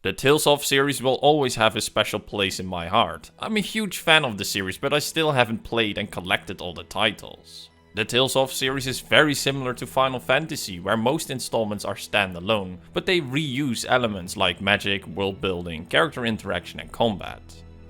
The Tales of series will always have a special place in my heart. I'm a huge fan of the series, but I still haven't played and collected all the titles. The Tales of series is very similar to Final Fantasy, where most installments are standalone, but they reuse elements like magic, world building, character interaction and combat.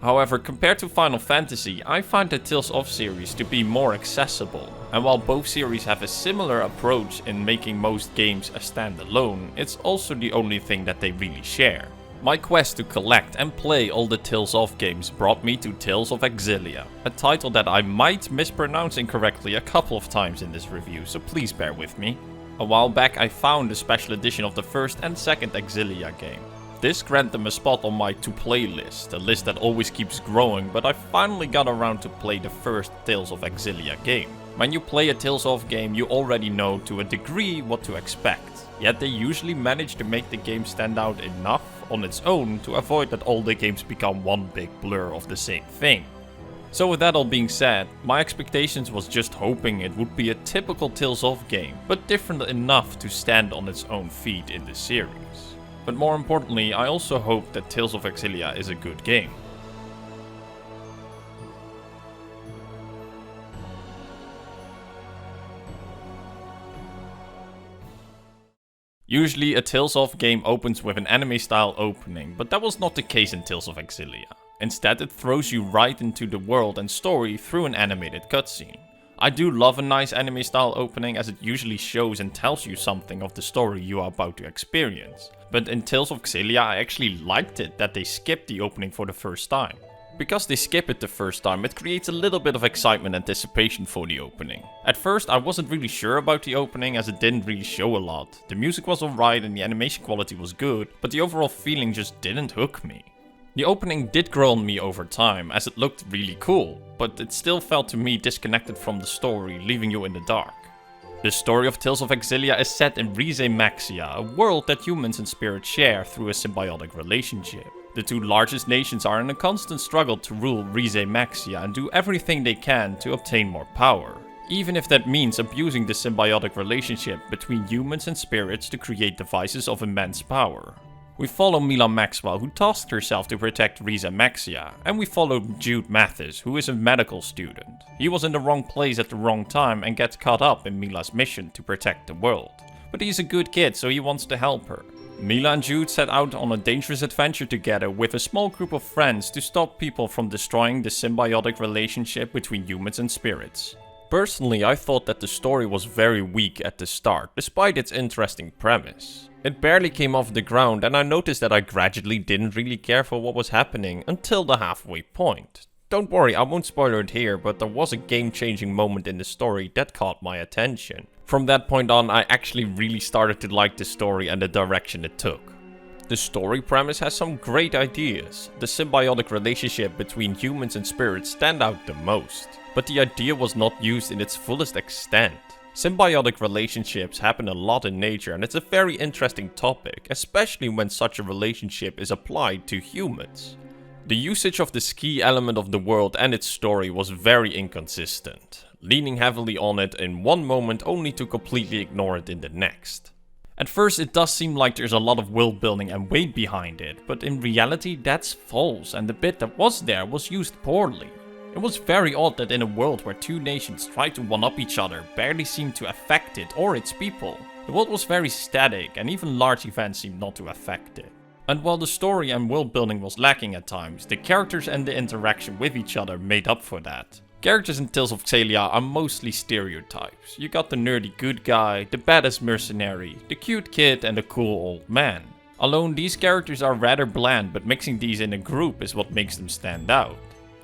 However, compared to Final Fantasy, I find the Tales of series to be more accessible, and while both series have a similar approach in making most games a standalone, it's also the only thing that they really share. My quest to collect and play all the Tales of games brought me to Tales of Xillia, a title that I might mispronounce incorrectly a couple of times in this review, so please bear with me. A while back I found a special edition of the first and second Xillia game. This granted them a spot on my to-play list, a list that always keeps growing, but I finally got around to play the first Tales of Xillia game. When you play a Tales of game, you already know to a degree what to expect, yet they usually manage to make the game stand out enough on its own to avoid that all the games become one big blur of the same thing. So with that all being said, my expectations was just hoping it would be a typical Tales of game, but different enough to stand on its own feet in the series. But more importantly, I also hope that Tales of Xillia is a good game. Usually a Tales of game opens with an anime style opening, but that was not the case in Tales of Xillia. Instead it throws you right into the world and story through an animated cutscene. I do love a nice anime style opening as it usually shows and tells you something of the story you are about to experience. But in Tales of Xillia I actually liked it that they skipped the opening for the first time. Because they skip it the first time, it creates a little bit of excitement and anticipation for the opening. At first I wasn't really sure about the opening as it didn't really show a lot. The music was alright and the animation quality was good, but the overall feeling just didn't hook me. The opening did grow on me over time as it looked really cool, but it still felt to me disconnected from the story, leaving you in the dark. The story of Tales of Xillia is set in Rise Maxia, a world that humans and spirits share through a symbiotic relationship. The two largest nations are in a constant struggle to rule Rise Maxia and do everything they can to obtain more power, even if that means abusing the symbiotic relationship between humans and spirits to create devices of immense power. We follow Mila Maxwell, who tasked herself to protect Rise Maxia, and we follow Jude Mathis, who is a medical student. He was in the wrong place at the wrong time and gets caught up in Mila's mission to protect the world. But he's a good kid, so he wants to help her. Mila and Jude set out on a dangerous adventure together with a small group of friends to stop people from destroying the symbiotic relationship between humans and spirits. Personally, I thought that the story was very weak at the start, despite its interesting premise. It barely came off the ground and I noticed that I gradually didn't really care for what was happening until the halfway point. Don't worry, I won't spoil it here, but there was a game-changing moment in the story that caught my attention. From that point on, I actually really started to like the story and the direction it took. The story premise has some great ideas. The symbiotic relationship between humans and spirits stand out the most, but the idea was not used in its fullest extent. Symbiotic relationships happen a lot in nature and it's a very interesting topic, especially when such a relationship is applied to humans. The usage of the ski element of the world and its story was very inconsistent, leaning heavily on it in one moment only to completely ignore it in the next. At first it does seem like there's a lot of world building and weight behind it, but in reality that's false and the bit that was there was used poorly. It was very odd that in a world where two nations try to one-up each other barely seemed to affect it or its people. The world was very static and even large events seemed not to affect it. And while the story and world building was lacking at times, the characters and the interaction with each other made up for that. Characters in Tales of Xillia are mostly stereotypes. You got the nerdy good guy, the badass mercenary, the cute kid and the cool old man. Alone these characters are rather bland, but mixing these in a group is what makes them stand out.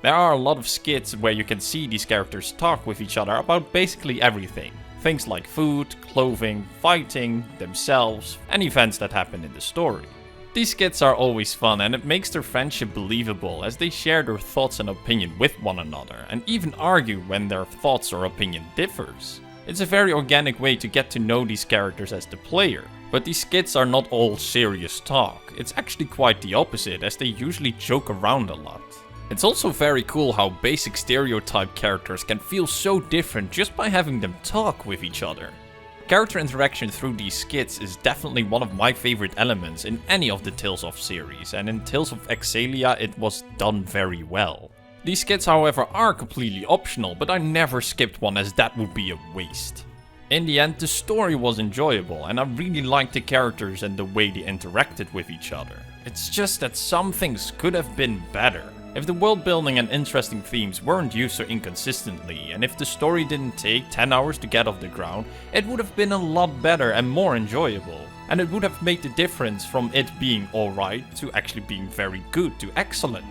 There are a lot of skits where you can see these characters talk with each other about basically everything. Things like food, clothing, fighting, themselves, and events that happen in the story. These skits are always fun and it makes their friendship believable as they share their thoughts and opinion with one another and even argue when their thoughts or opinion differs. It's a very organic way to get to know these characters as the player. But these skits are not all serious talk. It's actually quite the opposite as they usually joke around a lot. It's also very cool how basic stereotype characters can feel so different just by having them talk with each other. Character interaction through these skits is definitely one of my favorite elements in any of the Tales of series, and in Tales of Xillia it was done very well. These skits, however, are completely optional, but I never skipped one as that would be a waste. In the end, the story was enjoyable, and I really liked the characters and the way they interacted with each other. It's just that some things could have been better. If the world building and interesting themes weren't used so inconsistently, and if the story didn't take 10 hours to get off the ground, it would have been a lot better and more enjoyable. And it would have made the difference from it being alright to actually being very good to excellent.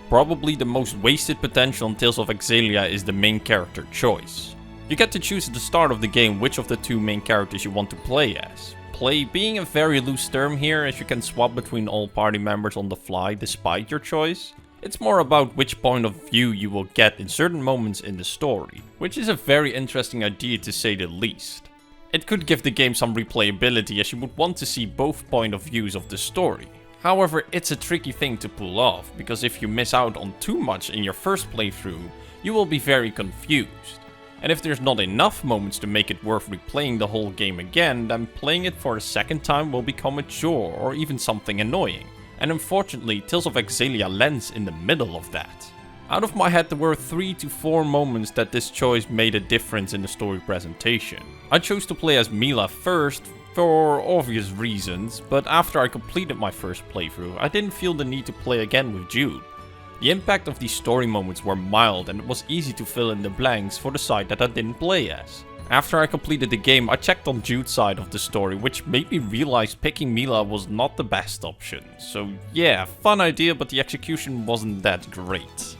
Probably the most wasted potential in Tales of Xillia is the main character choice. You get to choose at the start of the game which of the two main characters you want to play as. Play being a very loose term here, as you can swap between all party members on the fly despite your choice. It's more about which point of view you will get in certain moments in the story, which is a very interesting idea to say the least. It could give the game some replayability, as you would want to see both point of views of the story. However, it's a tricky thing to pull off, because if you miss out on too much in your first playthrough, you will be very confused. And if there's not enough moments to make it worth replaying the whole game again, then playing it for a second time will become a chore or even something annoying. And unfortunately, Tales of Xillia lands in the middle of that. Out of my head, there were 3 to 4 moments that this choice made a difference in the story presentation. I chose to play as Mila first, for obvious reasons, but after I completed my first playthrough, I didn't feel the need to play again with Jude. The impact of these story moments were mild, and it was easy to fill in the blanks for the side that I didn't play as. After I completed the game, I checked on Jude's side of the story, which made me realize picking Mila was not the best option. So yeah, fun idea, but the execution wasn't that great.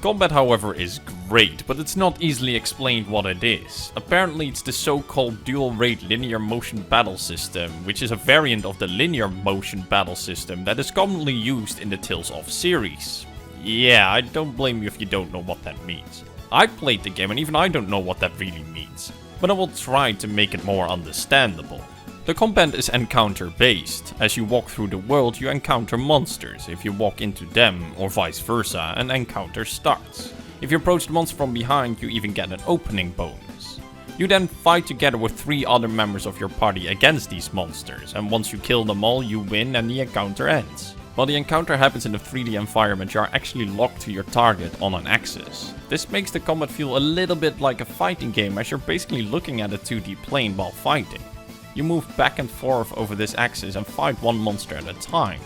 Combat, however, is great, but it's not easily explained what it is. Apparently it's the so-called dual rate linear motion battle system, which is a variant of the linear motion battle system that is commonly used in the Tales of series. Yeah, I don't blame you if you don't know what that means. I played the game and even I don't know what that really means, but I will try to make it more understandable. The combat is encounter based. As you walk through the world, you encounter monsters. If you walk into them, or vice versa, an encounter starts. If you approach the monster from behind, you even get an opening bonus. You then fight together with 3 other members of your party against these monsters, and once you kill them all, you win and the encounter ends. While the encounter happens in a 3D environment, you are actually locked to your target on an axis. This makes the combat feel a little bit like a fighting game, as you're basically looking at a 2D plane while fighting. You move back and forth over this axis and fight one monster at a time.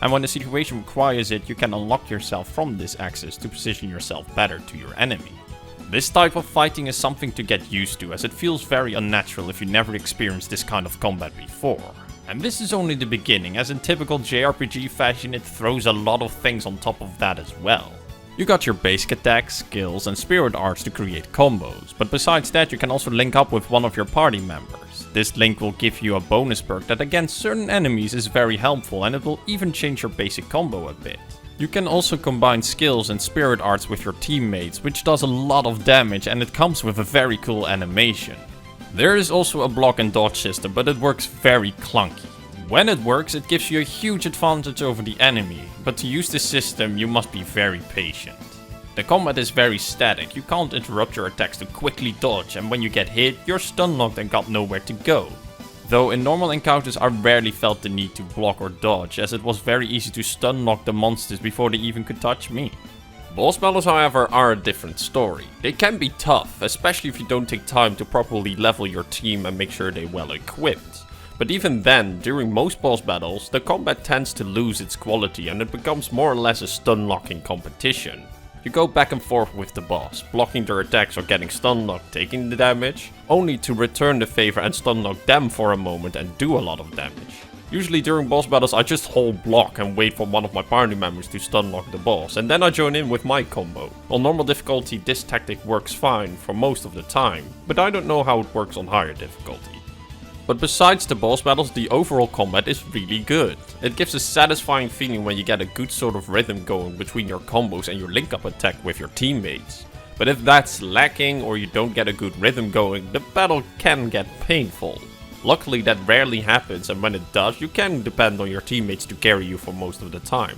And when the situation requires it, you can unlock yourself from this axis to position yourself better to your enemy. This type of fighting is something to get used to, as it feels very unnatural if you never experienced this kind of combat before. And this is only the beginning, as in typical JRPG fashion, it throws a lot of things on top of that as well. You got your basic attacks, skills and spirit arts to create combos, but besides that you can also link up with one of your party members. This link will give you a bonus perk that against certain enemies is very helpful, and it will even change your basic combo a bit. You can also combine skills and spirit arts with your teammates, which does a lot of damage, and it comes with a very cool animation. There is also a block and dodge system, but it works very clunky. When it works, it gives you a huge advantage over the enemy, but to use this system you must be very patient. The combat is very static, you can't interrupt your attacks to quickly dodge, and when you get hit, you're stun locked and got nowhere to go. Though in normal encounters I rarely felt the need to block or dodge, as it was very easy to stun lock the monsters before they even could touch me. Boss battles, however, are a different story. They can be tough, especially if you don't take time to properly level your team and make sure they're well equipped. But even then, during most boss battles, the combat tends to lose its quality and it becomes more or less a stun locking competition. You go back and forth with the boss, blocking their attacks or getting stun locked, taking the damage, only to return the favor and stun lock them for a moment and do a lot of damage. Usually during boss battles I just hold block and wait for one of my party members to stun lock the boss, and then I join in with my combo. On normal difficulty this tactic works fine for most of the time, but I don't know how it works on higher difficulty. But besides the boss battles, the overall combat is really good. It gives a satisfying feeling when you get a good sort of rhythm going between your combos and your link up attack with your teammates. But if that's lacking or you don't get a good rhythm going, the battle can get painful. Luckily that rarely happens, and when it does, you can depend on your teammates to carry you for most of the time.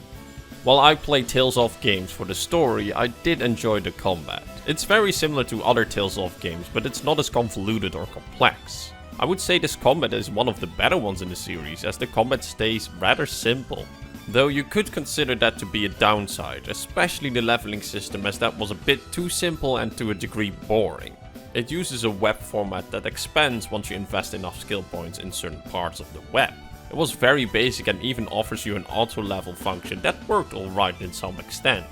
While I play Tales of games for the story, I did enjoy the combat. It's very similar to other Tales of games, but it's not as convoluted or complex. I would say this combat is one of the better ones in the series, as the combat stays rather simple. Though you could consider that to be a downside, especially the leveling system, as that was a bit too simple and to a degree boring. It uses a web format that expands once you invest enough skill points in certain parts of the web. It was very basic and even offers you an auto level function that worked alright in some extent.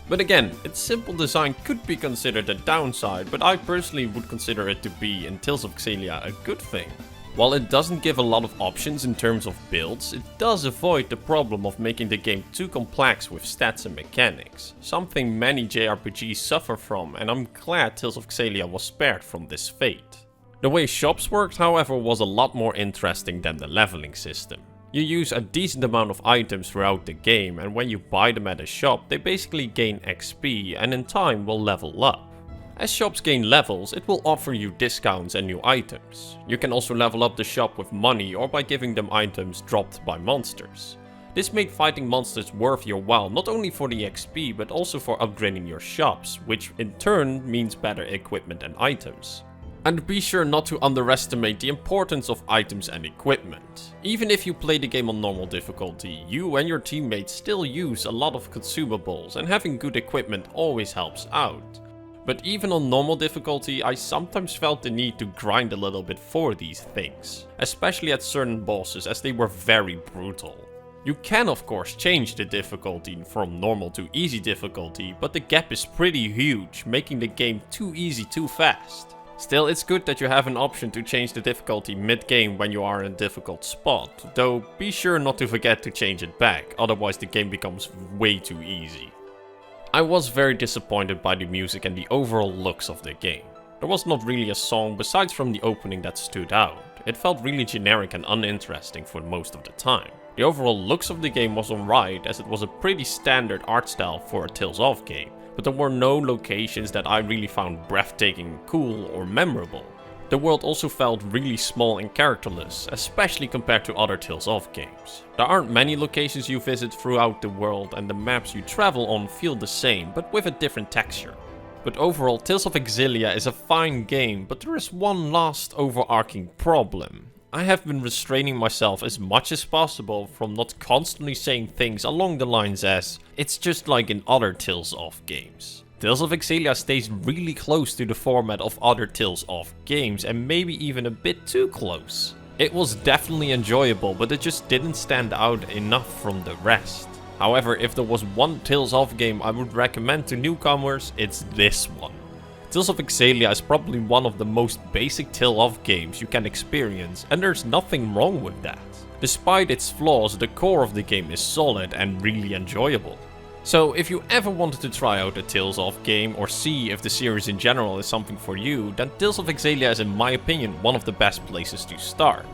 But again, its simple design could be considered a downside, but I personally would consider it to be, in Tales of Xillia, a good thing. While it doesn't give a lot of options in terms of builds, it does avoid the problem of making the game too complex with stats and mechanics, something many JRPGs suffer from, and I'm glad Tales of Xillia was spared from this fate. The way shops worked, however, was a lot more interesting than the leveling system. You use a decent amount of items throughout the game, and when you buy them at a shop, they basically gain XP and in time will level up. As shops gain levels, it will offer you discounts and new items. You can also level up the shop with money or by giving them items dropped by monsters. This made fighting monsters worth your while, not only for the XP but also for upgrading your shops, which in turn means better equipment and items. And be sure not to underestimate the importance of items and equipment. Even if you play the game on normal difficulty, you and your teammates still use a lot of consumables, and having good equipment always helps out. But even on normal difficulty, I sometimes felt the need to grind a little bit for these things, especially at certain bosses, as they were very brutal. You can of course change the difficulty from normal to easy difficulty, but the gap is pretty huge, making the game too easy too fast. Still, it's good that you have an option to change the difficulty mid-game when you are in a difficult spot, though be sure not to forget to change it back, otherwise the game becomes way too easy. I was very disappointed by the music and the overall looks of the game. There was not really a song besides from the opening that stood out. It felt really generic and uninteresting for most of the time. The overall looks of the game was alright, as it was a pretty standard art style for a Tales of game, but there were no locations that I really found breathtaking, cool or memorable. The world also felt really small and characterless, especially compared to other Tales of games. There aren't many locations you visit throughout the world, and the maps you travel on feel the same, but with a different texture. But overall, Tales of Xillia is a fine game, but there is one last overarching problem. I have been restraining myself as much as possible from not constantly saying things along the lines as, "It's just like in other Tales of games." Tales of Xillia stays really close to the format of other Tales of games, and maybe even a bit too close. It was definitely enjoyable, but it just didn't stand out enough from the rest. However, if there was one Tales of game I would recommend to newcomers, it's this one. Tales of Xillia is probably one of the most basic Tales of games you can experience, and there's nothing wrong with that. Despite its flaws, the core of the game is solid and really enjoyable. So if you ever wanted to try out a Tales of game or see if the series in general is something for you, then Tales of Xillia is in my opinion one of the best places to start.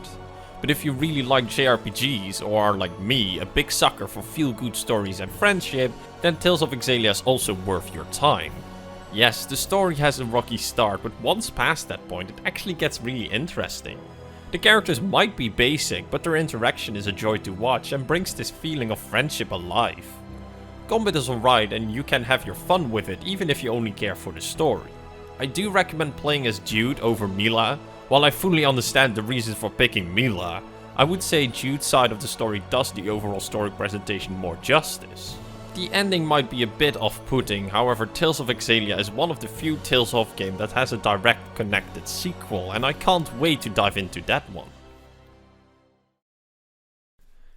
But if you really like JRPGs or are like me, a big sucker for feel-good stories and friendship, then Tales of Xillia is also worth your time. Yes, the story has a rocky start, but once past that point it actually gets really interesting. The characters might be basic, but their interaction is a joy to watch and brings this feeling of friendship alive. Combat is alright and you can have your fun with it even if you only care for the story. I do recommend playing as Jude over Mila. While I fully understand the reasons for picking Mila, I would say Jude's side of the story does the overall story presentation more justice. The ending might be a bit off-putting, however Tales of Xillia is one of the few Tales of games that has a direct connected sequel, and I can't wait to dive into that one.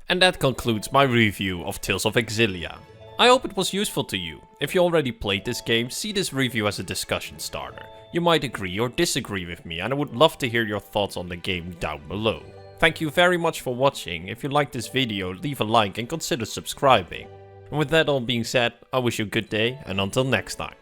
And that concludes my review of Tales of Xillia. I hope it was useful to you. If you already played this game, see this review as a discussion starter. You might agree or disagree with me, and I would love to hear your thoughts on the game down below. Thank you very much for watching. If you liked this video, leave a like and consider subscribing. And with that all being said, I wish you a good day, and until next time.